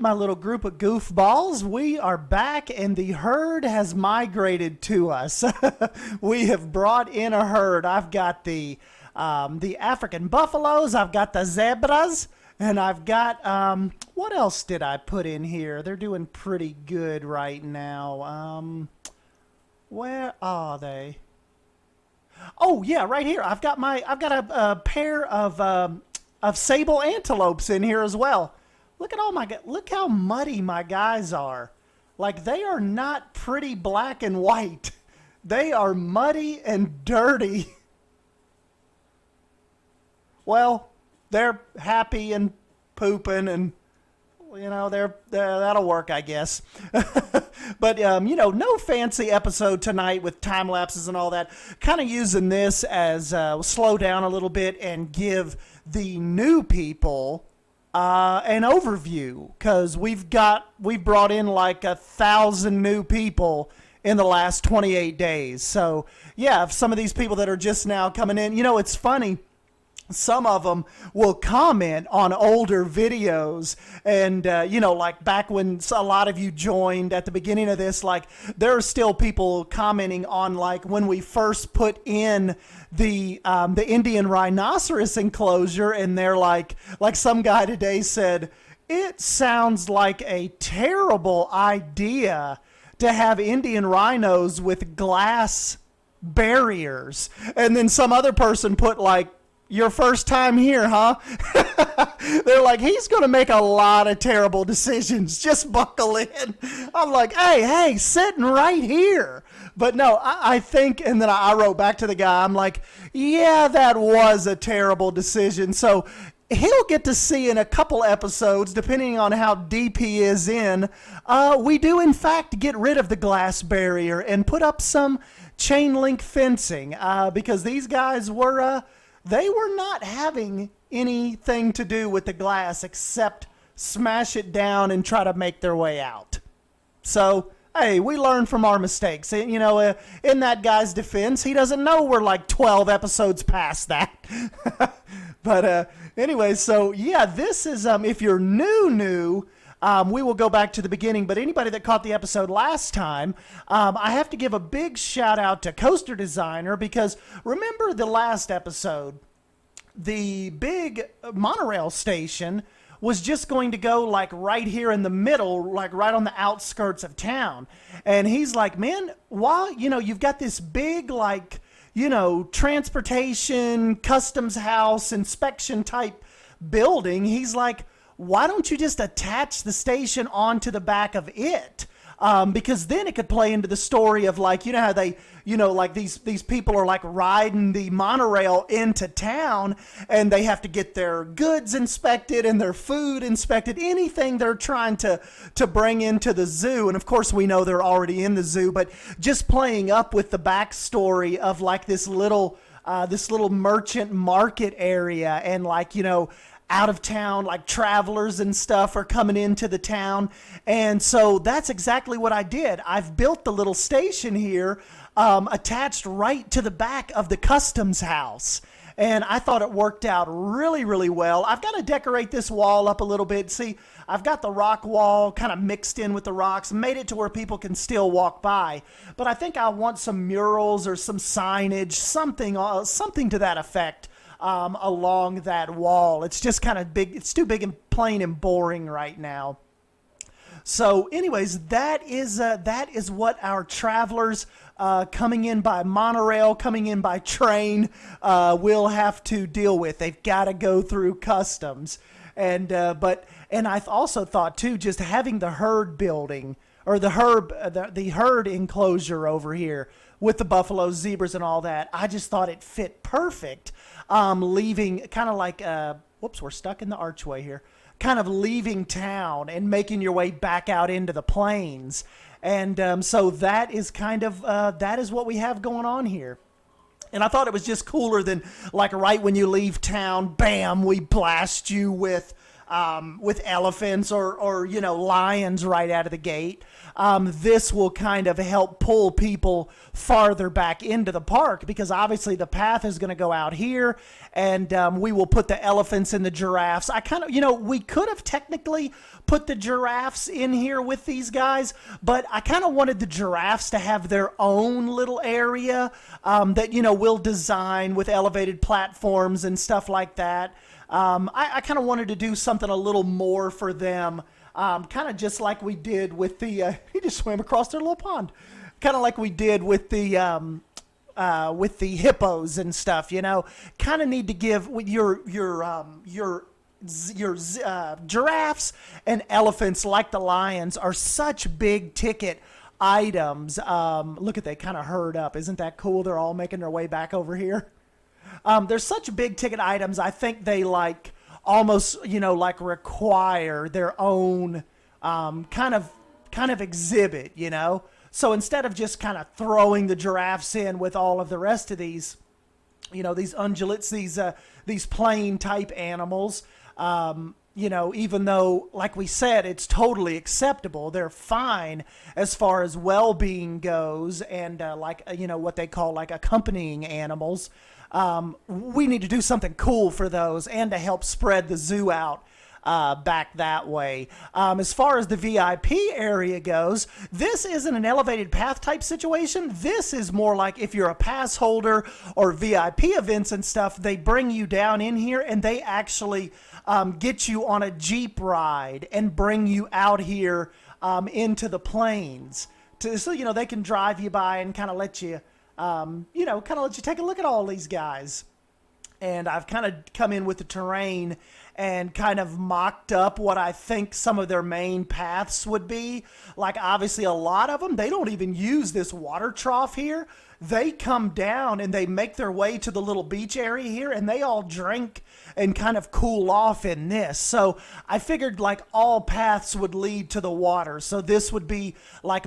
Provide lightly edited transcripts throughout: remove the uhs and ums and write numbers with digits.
my little group of goofballs. We are back, and the herd has migrated to us. We have brought in a herd. I've got the African buffaloes. I've got the zebras, and I've got what else did I put in here? They're doing pretty good right now. Where are they? Oh yeah, right here. I've got a pair of Sable antelopes in here as well. Look at look how muddy my guys are. Like, they are not pretty black and white. They are muddy and dirty. Well, they're happy and pooping, and that'll work, I guess. But no fancy episode tonight with time lapses and all that. Kind of using this as slow down a little bit and give the new people an overview, because we've brought in like 1,000 new people in the last 28 days. So yeah, if some of these people that are just now coming in, it's funny. Some of them will comment on older videos, and like back when a lot of you joined at the beginning of this, like there are still people commenting on like when we first put in the Indian rhinoceros enclosure, and they're like some guy today said, it sounds like a terrible idea to have Indian rhinos with glass barriers. And then some other person put like, your first time here, huh? They're like, he's going to make a lot of terrible decisions. Just buckle in. I'm like, hey, sitting right here. But no, I think, and then I wrote back to the guy, I'm like, yeah, that was a terrible decision. So he'll get to see in a couple episodes, depending on how deep he is in, we do in fact get rid of the glass barrier and put up some chain link fencing, because these guys were... they were not having anything to do with the glass except smash it down and try to make their way out. So, hey, we learn from our mistakes. In that guy's defense, he doesn't know we're like 12 episodes past that. But anyway, so yeah, this is, if you're new, we will go back to the beginning, but anybody that caught the episode last time, I have to give a big shout out to Coaster Designer, because remember the last episode, the big monorail station was just going to go like right here in the middle, like right on the outskirts of town. And he's like, man, while, you've got this big, like, transportation, customs house, inspection type building, he's like, why don't you just attach the station onto the back of it? Because then it could play into the story of like, how they, like these people are like riding the monorail into town, and they have to get their goods inspected and their food inspected, anything they're trying to bring into the zoo. And of course we know they're already in the zoo, but just playing up with the backstory of like this little merchant market area, and like, out of town, like travelers and stuff are coming into the town. And so that's exactly what I did. I've built the little station here, attached right to the back of the customs house. And I thought it worked out really, really well. I've got to decorate this wall up a little bit. See, I've got the rock wall kind of mixed in with the rocks, made it to where people can still walk by. But I think I want some murals or some signage, something to that effect. Along that wall. It's just kind of big. It's too big and plain and boring right now. So anyways, that is what our travelers coming in by monorail, coming in by train, will have to deal with. They've got to go through customs. And I also thought too, just having the herd building, or the herd enclosure over here with the buffaloes, zebras, and all that, I just thought it fit perfect. Leaving kind of like, whoops, we're stuck in the archway here, kind of leaving town and making your way back out into the plains. And so that is kind of, that is what we have going on here. And I thought it was just cooler than like right when you leave town, bam, we blast you with with elephants or lions right out of the gate. This will kind of help pull people farther back into the park, because obviously the path is going to go out here, and we will put the elephants and the giraffes. I kind of, we could have technically put the giraffes in here with these guys, but I kind of wanted the giraffes to have their own little area that, we'll design with elevated platforms and stuff like that. I kind of wanted to do something a little more for them. Kind of just like we did with the, he just swam across their little pond. Kind of like we did with the hippos and stuff, kind of need to give your giraffes and elephants, like the lions, are such big ticket items. Look at, they kind of herd up. Isn't that cool? They're all making their way back over here. They're such big ticket items. I think they almost require their own kind of exhibit, So instead of just kind of throwing the giraffes in with all of the rest of these, these ungulates, these plain type animals, even though, like we said, it's totally acceptable, they're fine as far as well-being goes, and what they call accompanying animals. We need to do something cool for those, and to help spread the zoo out back that way. As far as the VIP area goes, this isn't an elevated path type situation. This is more like if you're a pass holder or VIP events and stuff, they bring you down in here and they actually get you on a Jeep ride and bring you out here into the plains. So they can drive you by and kind of let you, take a look at all these guys. And I've kind of come in with the terrain and kind of mocked up what I think some of their main paths would be. Like, obviously, a lot of them, they don't even use this water trough here. They come down and they make their way to the little beach area here, and they all drink and kind of cool off in this. So I figured all paths would lead to the water. So this would be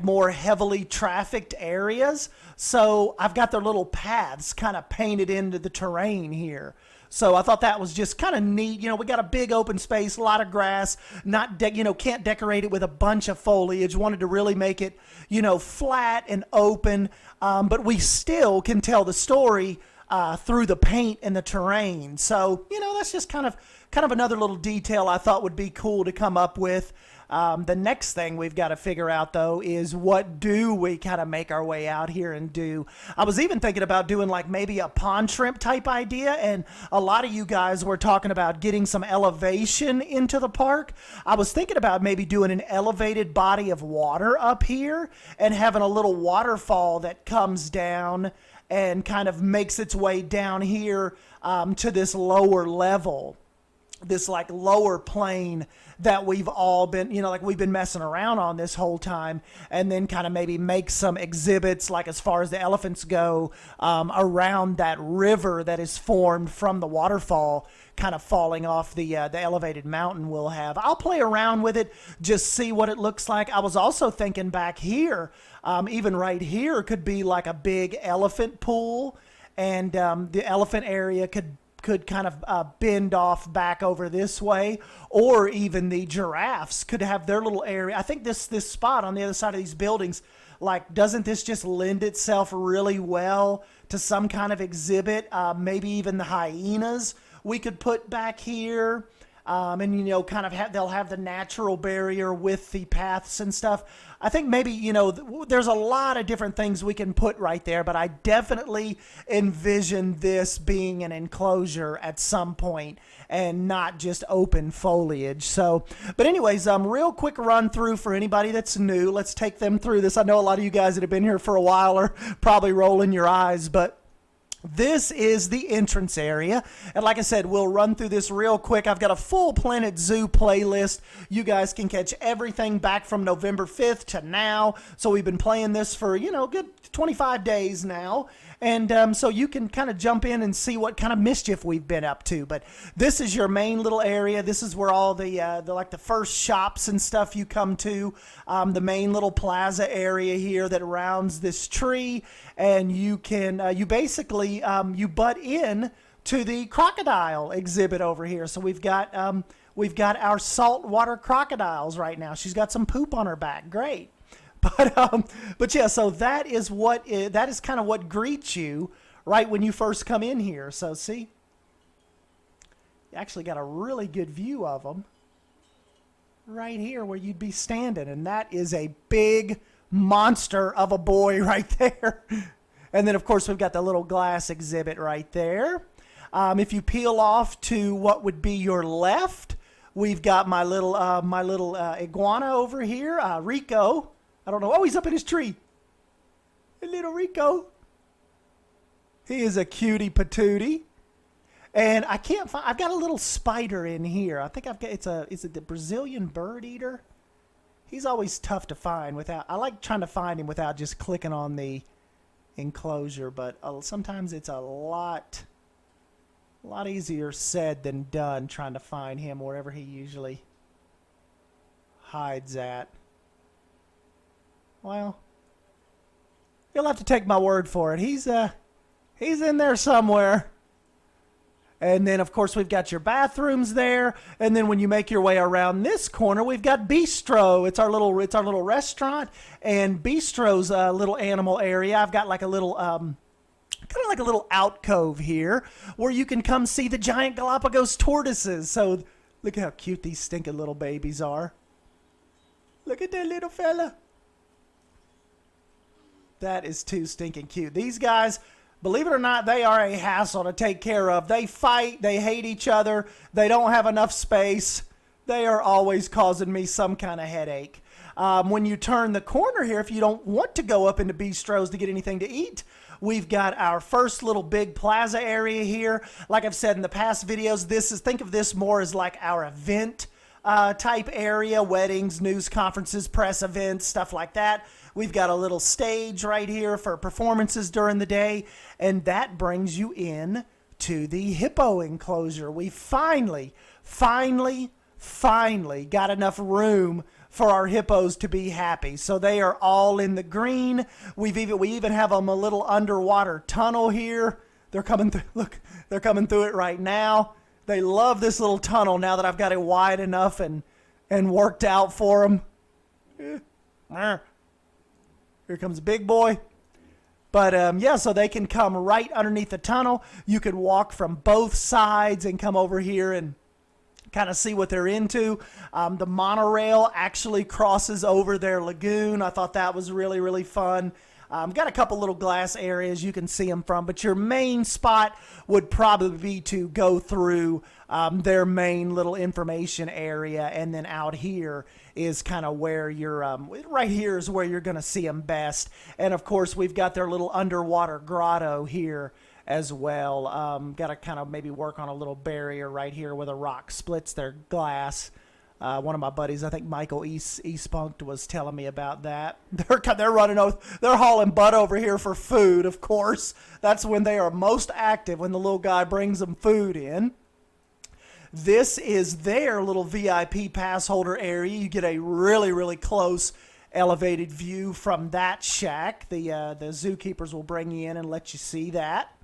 more heavily trafficked areas. So I've got their little paths kind of painted into the terrain here. So I thought that was just kind of neat. We got a big open space, a lot of grass, can't decorate it with a bunch of foliage. Wanted to really make it, flat and open. But we still can tell the story through the paint and the terrain. So, that's just kind of another little detail I thought would be cool to come up with. The next thing we've got to figure out, though, is what do we kind of make our way out here and do. I was even thinking about doing maybe a pond shrimp type idea, and a lot of you guys were talking about getting some elevation into the park. I was thinking about maybe doing an elevated body of water up here and having a little waterfall that comes down and kind of makes its way down here to this lower level, this lower plane that we've all been, we've been messing around on this whole time, and then kind of maybe make some exhibits, as far as the elephants go, around that river that is formed from the waterfall kind of falling off the elevated mountain we'll have. I'll play around with it, just see what it looks like. I was also thinking back here, even right here could be a big elephant pool, and the elephant area could kind of bend off back over this way, or even the giraffes could have their little area. I think this spot on the other side of these buildings, doesn't this just lend itself really well to some kind of exhibit? Maybe even the hyenas we could put back here. And, kind of they'll have the natural barrier with the paths and stuff. I think maybe, there's a lot of different things we can put right there, but I definitely envision this being an enclosure at some point and not just open foliage. So, but anyways, real quick run through for anybody that's new. Let's take them through this. I know a lot of you guys that have been here for a while are probably rolling your eyes, but this is the entrance area, and like I said, we'll run through this real quick. I've got a full Planet Zoo playlist. You guys can catch everything back from November 5th to now. So we've been playing this for, a good 25 days now. And so you can kind of jump in and see what kind of mischief we've been up to. But this is your main little area. This is where all the first shops and stuff you come to. The main little plaza area here that rounds this tree. And you can, you basically, you butt in to the crocodile exhibit over here. So we've got we've got our saltwater crocodiles right now. She's got some poop on her back. Great. But yeah, so that is kind of what greets you right when you first come in here. So see, you actually got a really good view of them right here where you'd be standing, and that is a big monster of a boy right there. And then of course we've got the little glass exhibit right there. If you peel off to what would be your left, we've got my little iguana over here, Rico. I don't know. Oh, he's up in his tree. Hey, little Rico. He is a cutie patootie. And I can't find, I've got a little spider in here. I think I've got, is it the Brazilian bird eater? He's always tough to find without, I like trying to find him without just clicking on the enclosure, but sometimes it's a lot easier said than done trying to find him wherever he usually hides at. Well, you'll have to take my word for it. He's in there somewhere. And then, of course, we've got your bathrooms there. And then when you make your way around this corner, we've got Bistro. It's our little restaurant. And Bistro's a little animal area. I've got like a little, kind of like a little alcove here where you can come see the giant Galapagos tortoises. So look at how cute these stinking little babies are. Look at that little fella. That is too stinking cute. These guys, believe it or not, they are a hassle to take care of. They fight. They hate each other. They don't have enough space. They are always causing me some kind of headache. When you turn the corner here, if you don't want to go up into Bistro's to get anything to eat, we've got our first little big plaza area here. Like I've said in the past videos, think of this more as like our event type area, weddings, news conferences, press events, stuff like that. We've got a little stage right here for performances during the day, and that brings you in to the hippo enclosure. We finally got enough room for our hippos to be happy. So they are all in the green. We even have them a little underwater tunnel here. They're coming through. Look, they're coming through it right now. They love this little tunnel now that I've got it wide enough and worked out for them. Here comes a big boy. But yeah, so they can come right underneath the tunnel. You could walk from both sides and come over here and kind of see what they're into. The monorail actually crosses over their lagoon. I thought that was really, really fun. Got a couple little glass areas you can see them from, but your main spot would probably be to go through their main little information area, and then out here is kind of where you're, right here is where you're going to see them best. And of course, we've got their little underwater grotto here as well. Got to kind of maybe work on a little barrier right here where the rock splits their glass. One of my buddies, I think Michael Eastpunk, was telling me about that. They're running over, they're hauling butt over here for food, of course. That's when they are most active, when the little guy brings them food in. This is their little VIP pass holder area. You get a really, really close elevated view from that shack. The zookeepers will bring you in and let you see that.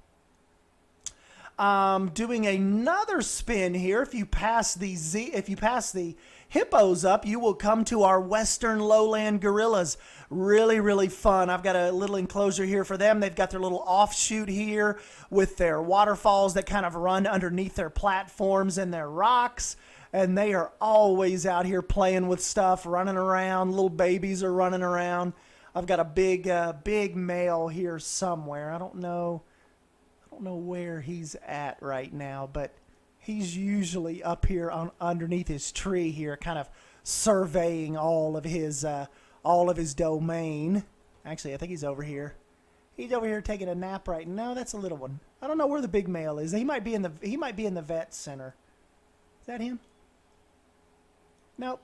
Doing another spin here. If you pass the hippos up, you will come to our western lowland gorillas. Really, really fun. I've got a little enclosure here for them. They've got their little offshoot here with their waterfalls that kind of run underneath their platforms and their rocks. And they are always out here playing with stuff, running around. Little babies are running around. I've got a big male here somewhere. I don't know where he's at right now, but he's usually up here underneath his tree here, kind of surveying all of his domain. Actually, I think he's over here. He's over here taking a nap right now. No, that's a little one. I don't know where the big male is. He might be in the vet center. Is that him? Nope.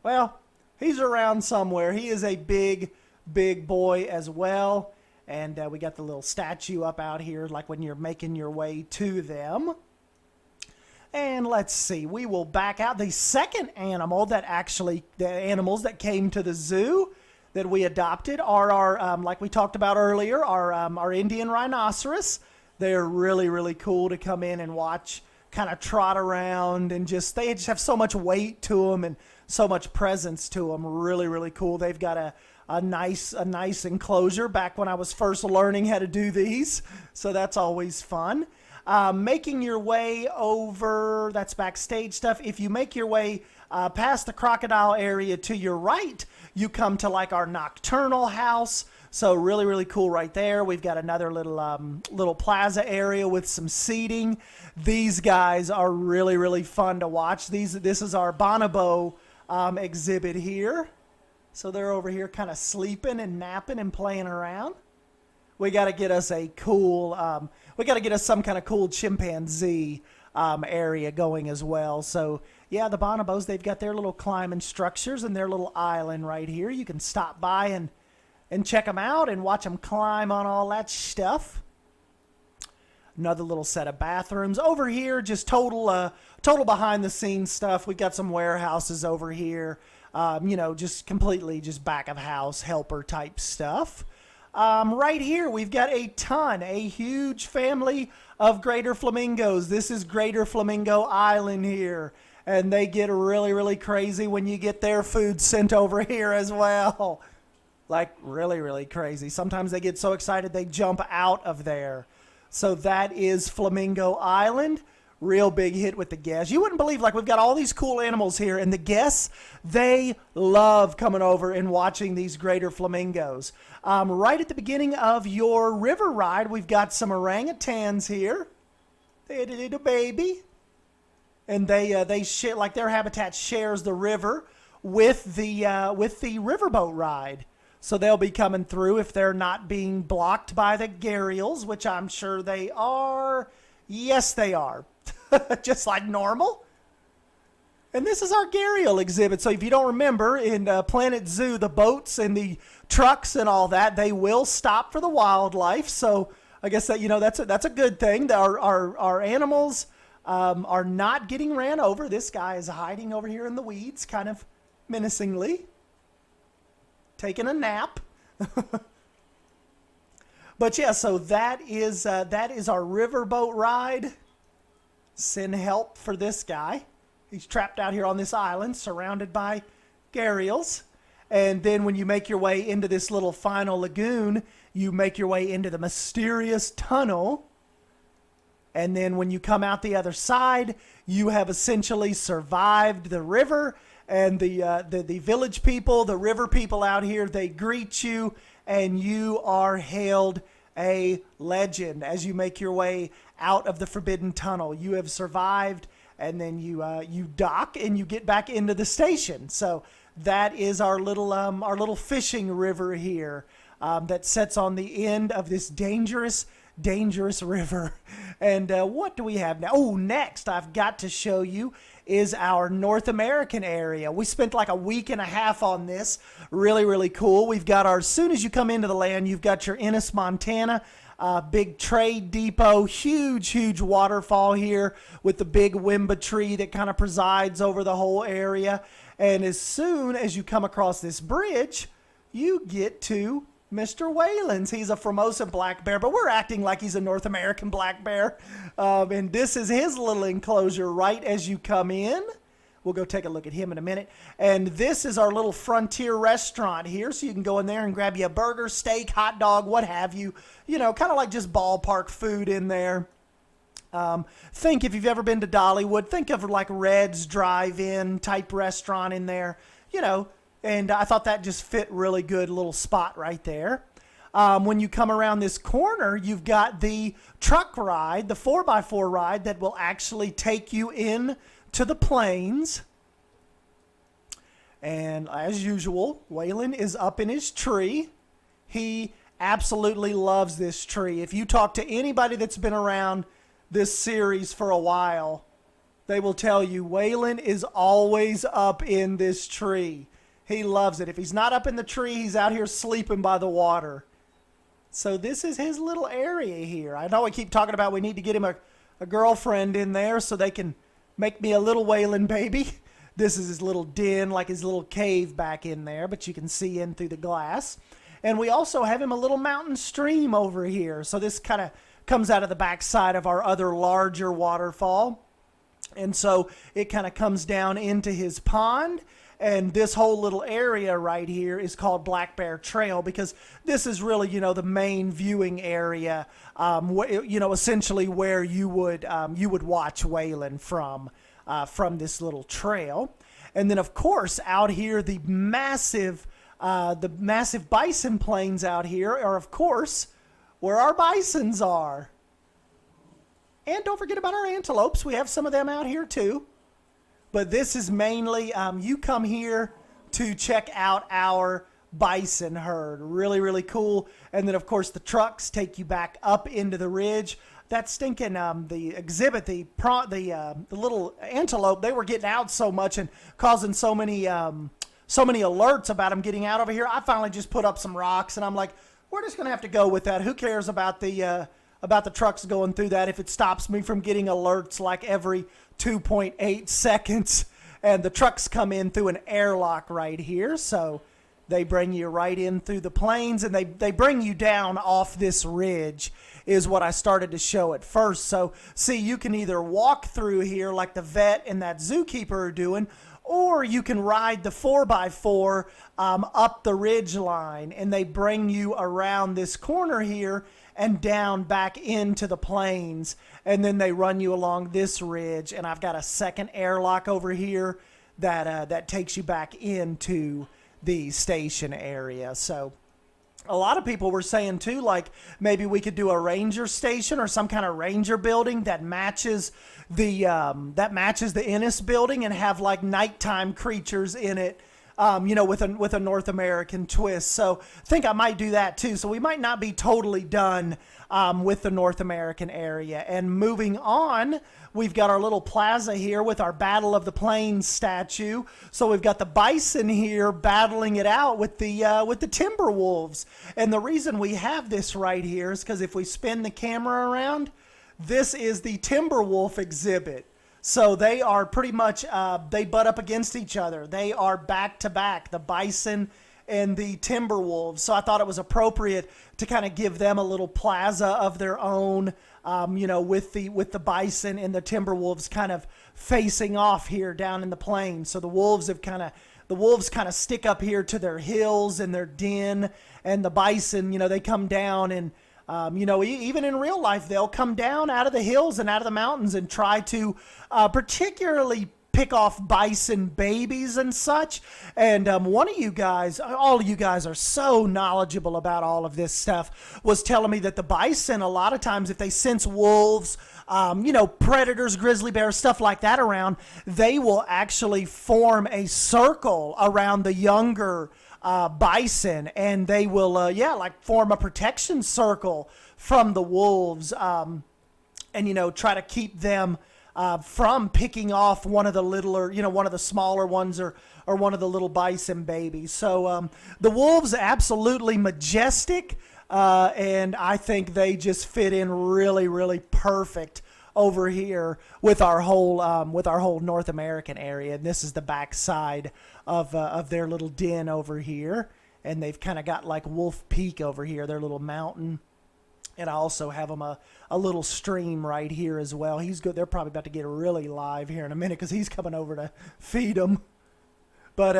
Well, he's around somewhere. He is a big boy as well. And we got the little statue up out here, like when you're making your way to them. And let's see, we will back out. The second animal the animals that came to the zoo that we adopted are our, like we talked about earlier, our Indian rhinoceros. They're really, really cool to come in and watch kind of trot around and they just have so much weight to them and so much presence to them. Really, really cool. They've got a nice enclosure back when I was first learning how to do these. So that's always fun. Making your way over, that's backstage stuff. If you make your way past the crocodile area to your right, you come to like our nocturnal house. So really, really cool right there. We've got another little plaza area with some seating. These guys are really, really fun to watch. This is our Bonobo exhibit here. So they're over here kind of sleeping and napping and playing around. We got to get us some kind of cool chimpanzee area going as well. So yeah, the Bonobos, they've got their little climbing structures and their little island right here. You can stop by and check them out and watch them climb on all that stuff. Another little set of bathrooms over here, just total behind the scenes stuff. We've got some warehouses over here, just completely just back of house helper type stuff. Right here, we've got a huge family of greater flamingos. This is Greater Flamingo Island here, and they get really, really crazy when you get their food sent over here as well. Like really, really crazy. Sometimes they get so excited they jump out of there. So that is Flamingo Island. Real big hit with the guests. You wouldn't believe, like, we've got all these cool animals here, and the guests, they love coming over and watching these greater flamingos. Right at the beginning of your river ride, we've got some orangutans here. They little baby. And they share, like, their habitat shares the river with the riverboat ride. So they'll be coming through if they're not being blocked by the gharials, which I'm sure they are. Yes, they are. Just like normal. And this is our Gharial exhibit. So if you don't remember, in Planet Zoo, the boats and the trucks and all that, they will stop for the wildlife. So I guess that that's a good thing. Our animals are not getting ran over. This guy is hiding over here in the weeds, kind of menacingly, taking a nap. But yeah, so that is our riverboat ride. Send help for this guy. He's trapped out here on this island, surrounded by gharials. And then when you make your way into this little final lagoon, you make your way into the mysterious tunnel. And then when you come out the other side, you have essentially survived the river. And the village people, the river people out here, they greet you, and you are hailed a legend as you make your way out of the forbidden tunnel. You have survived, and then you dock and you get back into the station. So that is our little fishing river here that sits on the end of this dangerous river. And what do we have now? Oh, next I've got to show you is our North American area. We spent like a week and a half on this. Really, really cool. We've got as soon as you come into the land, you've got your Ennis, Montana, big trade depot, huge waterfall here with the big wimba tree that kind of presides over the whole area. And as soon as you come across this bridge, you get to Mr. Whalen's. He's a Formosan black bear, but we're acting like he's a North American black bear. And this is his little enclosure right as you come in. We'll go take a look at him in a minute. And this is our little frontier restaurant here. So you can go in there and grab you a burger, steak, hot dog, what have you. Kind of like just ballpark food in there. Think if you've ever been to Dollywood, think of like Red's Drive-In type restaurant in there, And I thought that just fit really good, little spot right there. When you come around this corner, you've got the truck ride, the 4x4 ride that will actually take you in to the plains. And as usual, Waylon is up in his tree. He absolutely loves this tree. If you talk to anybody that's been around this series for a while, they will tell you Waylon is always up in this tree. He loves it. If he's not up in the tree, he's out here sleeping by the water. So this is his little area here. I know we keep talking about we need to get him a girlfriend in there so they can make me a little Whaling baby. This is his little den, like his little cave back in there, but you can see in through the glass. And we also have him a little mountain stream over here. So this kind of comes out of the backside of our other larger waterfall. And so it kind of comes down into his pond. And this whole little area right here is called Black Bear Trail because this is really, the main viewing area, essentially where you would watch whaling from this little trail. And then, of course, out here, the massive bison plains out here are, of course, where our bisons are. And don't forget about our antelopes. We have some of them out here, too. But this is mainly, you come here to check out our bison herd. Really, really cool. And then, of course, the trucks take you back up into the ridge. That stinking, the exhibit, the little antelope, they were getting out so much and causing so many alerts about them getting out over here. I finally just put up some rocks, and I'm like, we're just going to have to go with that. Who cares about the trucks going through that if it stops me from getting alerts like every 2.8 seconds? And the trucks come in through an airlock right here, so they bring you right in through the plains, and they bring you down off this ridge is what I started to show at first. So see, you can either walk through here like the vet and that zookeeper are doing, or you can ride the 4x4 up the ridge line, and they bring you around this corner here and down back into the plains, and then they run you along this ridge. And I've got a second airlock over here that takes you back into the station area. So a lot of people were saying too, like maybe we could do a ranger station or some kind of ranger building that matches the Ennis building and have like nighttime creatures in it. With a North American twist. So I think I might do that too. So we might not be totally done with the North American area. And moving on, we've got our little plaza here with our Battle of the Plains statue. So we've got the bison here battling it out with the Timberwolves. And the reason we have this right here is because if we spin the camera around, this is the Timberwolf Exhibit. So they are pretty much, they butt up against each other. They are back to back, the bison and the Timberwolves. So I thought it was appropriate to kind of give them a little plaza of their own, with the bison and the Timberwolves kind of facing off here down in the plains. So the wolves kind of stick up here to their hills and their den, and the bison, they come down and even in real life, they'll come down out of the hills and out of the mountains and try to particularly pick off bison babies and such. And one of you guys, all of you guys are so knowledgeable about all of this stuff, was telling me that the bison, a lot of times, if they sense wolves, predators, grizzly bears, stuff like that around, they will actually form a circle around the younger bison, and they will form a protection circle from the wolves, and try to keep them from picking off one of the littler, one of the smaller ones, or one of the little bison babies. So the wolves, absolutely majestic, and I think they just fit in really, really perfect over here with our whole North American area. And this is the back side of their little den over here, and they've kind of got like Wolf Peak over here, their little mountain. And I also have them a little stream right here as well. He's good. They're probably about to get really live here in a minute because he's coming over to feed them. But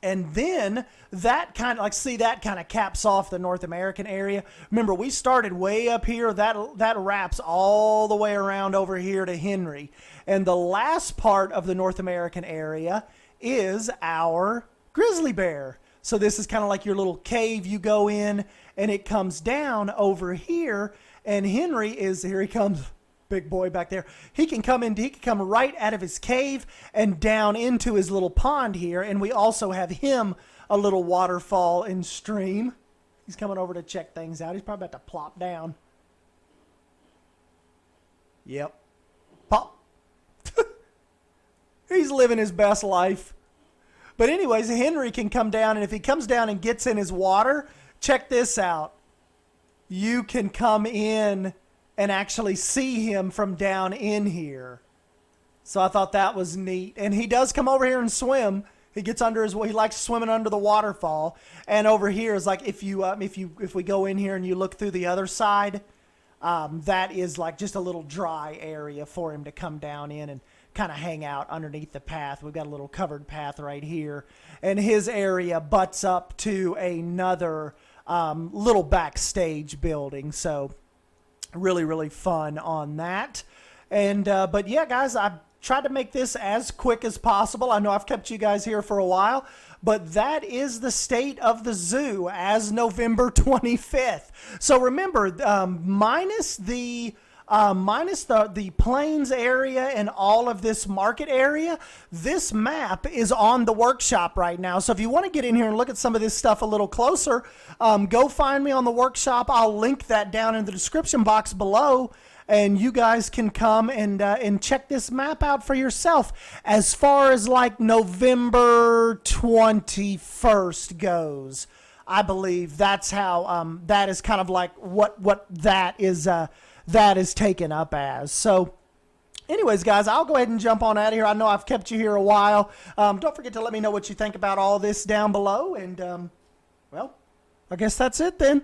and then that kind of caps off the North American area. Remember, we started way up here. That wraps all the way around over here to Henry. And the last part of the North American area is our grizzly bear. So this is kind of like your little cave you go in, and it comes down over here. And Henry is, here he comes, big boy back there. He can come right out of his cave and down into his little pond here. And we also have him a little waterfall and stream. He's coming over to check things out. He's probably about to plop down. Yep. Pop. He's living his best life. But anyways, Henry can come down, and if he comes down and gets in his water, check this out. You can come in and actually see him from down in here. So I thought that was neat. And he does come over here and swim. He gets under he likes swimming under the waterfall. And over here is like if we go in here and you look through the other side, that is like just a little dry area for him to come down in and kind of hang out underneath the path. We've got a little covered path right here, and his area butts up to another little backstage building. So really, really fun on that. And but yeah, guys, I tried to make this as quick as possible. I know I've kept you guys here for a while, but that is the state of the zoo as November 25th. So remember, minus the plains area and all of this market area, this map is on the workshop right now. So if you want to get in here and look at some of this stuff a little closer, go find me on the workshop. I'll link that down in the description box below, and you guys can come and check this map out for yourself. As far as like November 21st goes, I believe that's how that is kind of like what that is taken up as. So anyways, guys, I'll go ahead and jump on out of here. I know I've kept you here a while. Don't forget to let me know what you think about all this down below. And, well, I guess that's it then.